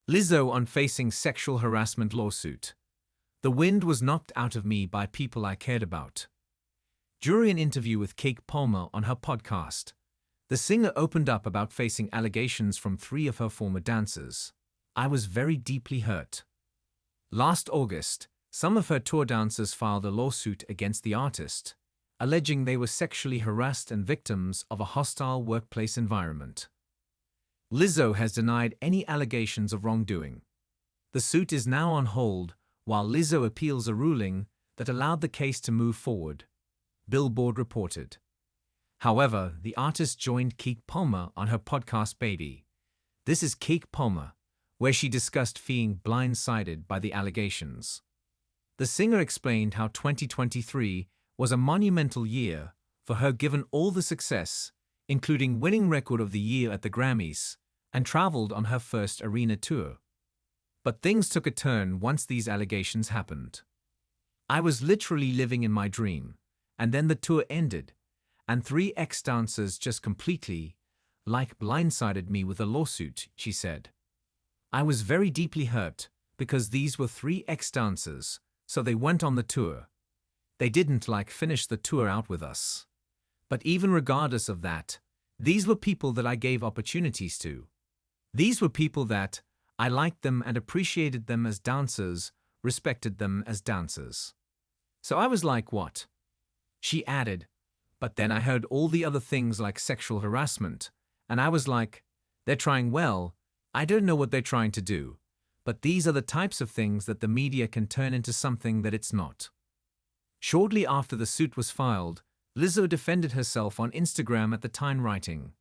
Lizzo on facing sexual harassment lawsuit. The wind was knocked out of me by people I cared about. During an interview with Keke Palmer on her podcast, the singer opened up about facing allegations from 3 of her former dancers. I was very deeply hurt. Last August, some of her tour dancers filed a lawsuit against the artist, alleging they were sexually harassed and victims of a hostile workplace environment. Lizzo has denied any allegations of wrongdoing. The suit is now on hold while Lizzo appeals a ruling that allowed the case to move forward, Billboard reported. However, the artist joined Keke Palmer on her podcast Baby. This is Keke Palmer, where she discussed feeling blindsided by the allegations. The singer explained how 2023 was a monumental year for her given all the success, including winning Record of the Year at the Grammys, and traveled on her first arena tour. But things took a turn once these allegations happened. I was literally living in my dream, and then the tour ended, and 3 ex-dancers just completely, blindsided me with a lawsuit, she said. I was very deeply hurt, because these were 3 ex-dancers, so they went on the tour. They didn't finish the tour out with us. But even regardless of that, these were people that I gave opportunities to. These were people that I liked them and appreciated them as dancers, respected them as dancers. So I was like, what? She added, but then I heard all the other things like sexual harassment, and I was like, they're trying well, I don't know what they're trying to do, but these are the types of things that the media can turn into something that it's not. Shortly after the suit was filed, Lizzo defended herself on Instagram at the time writing,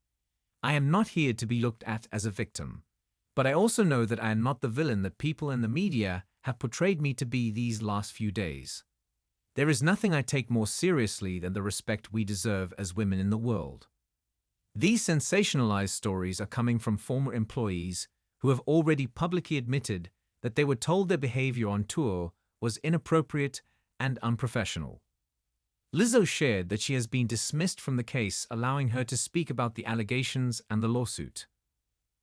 I am not here to be looked at as a victim, but I also know that I am not the villain that people in the media have portrayed me to be these last few days. There is nothing I take more seriously than the respect we deserve as women in the world. These sensationalized stories are coming from former employees who have already publicly admitted that they were told their behavior on tour was inappropriate and unprofessional. Lizzo shared that she has been dismissed from the case, allowing her to speak about the allegations and the lawsuit.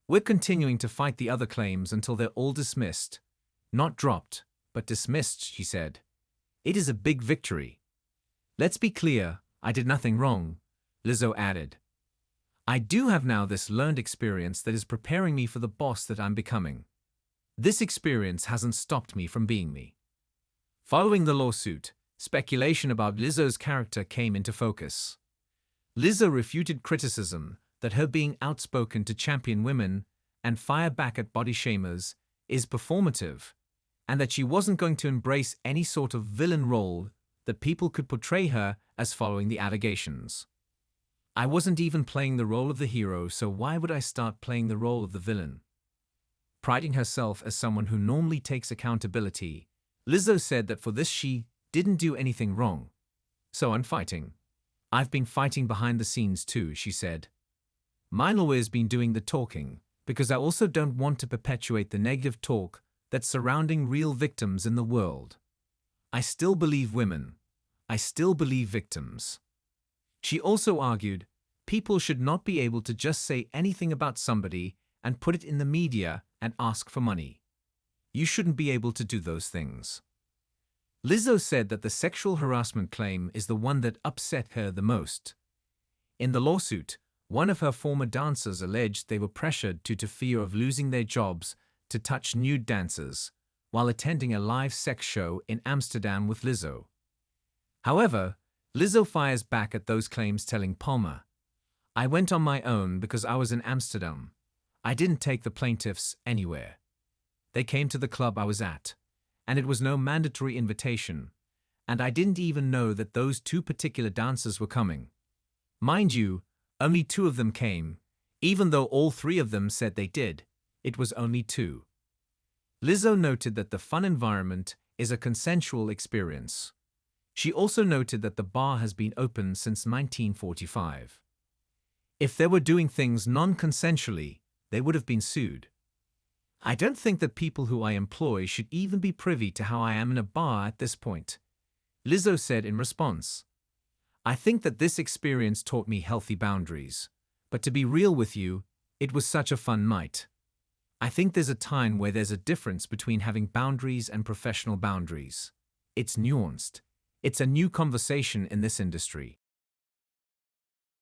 We're continuing to fight the other claims until they're all dismissed. Not dropped, but dismissed, she said. It is a big victory. Let's be clear, I did nothing wrong, Lizzo added. I do have now this learned experience that is preparing me for the boss that I'm becoming. This experience hasn't stopped me from being me. Following the lawsuit, speculation about Lizzo's character came into focus. Lizzo refuted criticism that her being outspoken to champion women and fire back at body shamers is performative, and that she wasn't going to embrace any sort of villain role that people could portray her as following the allegations. I wasn't even playing the role of the hero, so why would I start playing the role of the villain? Priding herself as someone who normally takes accountability, Lizzo said that for this she didn't do anything wrong. So I'm fighting. I've been fighting behind the scenes too, she said. My lawyer's been doing the talking, because I also don't want to perpetuate the negative talk that's surrounding real victims in the world. I still believe women. I still believe victims. She also argued, people should not be able to just say anything about somebody and put it in the media and ask for money. You shouldn't be able to do those things. Lizzo said that the sexual harassment claim is the one that upset her the most. In the lawsuit, one of her former dancers alleged they were pressured due to fear of losing their jobs to touch nude dancers while attending a live sex show in Amsterdam with Lizzo. However, Lizzo fires back at those claims, telling Palmer, I went on my own because I was in Amsterdam. I didn't take the plaintiffs anywhere. They came to the club I was at, and it was no mandatory invitation, and I didn't even know that those 2 particular dancers were coming. Mind you, only 2 of them came, even though all 3 of them said they did. It was only 2. Lizzo noted that the fun environment is a consensual experience. She also noted that the bar has been open since 1945. If they were doing things non-consensually, they would have been sued. I don't think that people who I employ should even be privy to how I am in a bar at this point, Lizzo said in response. I think that this experience taught me healthy boundaries, but to be real with you, it was such a fun night. I think there's a time where there's a difference between having boundaries and professional boundaries. It's nuanced. It's a new conversation in this industry.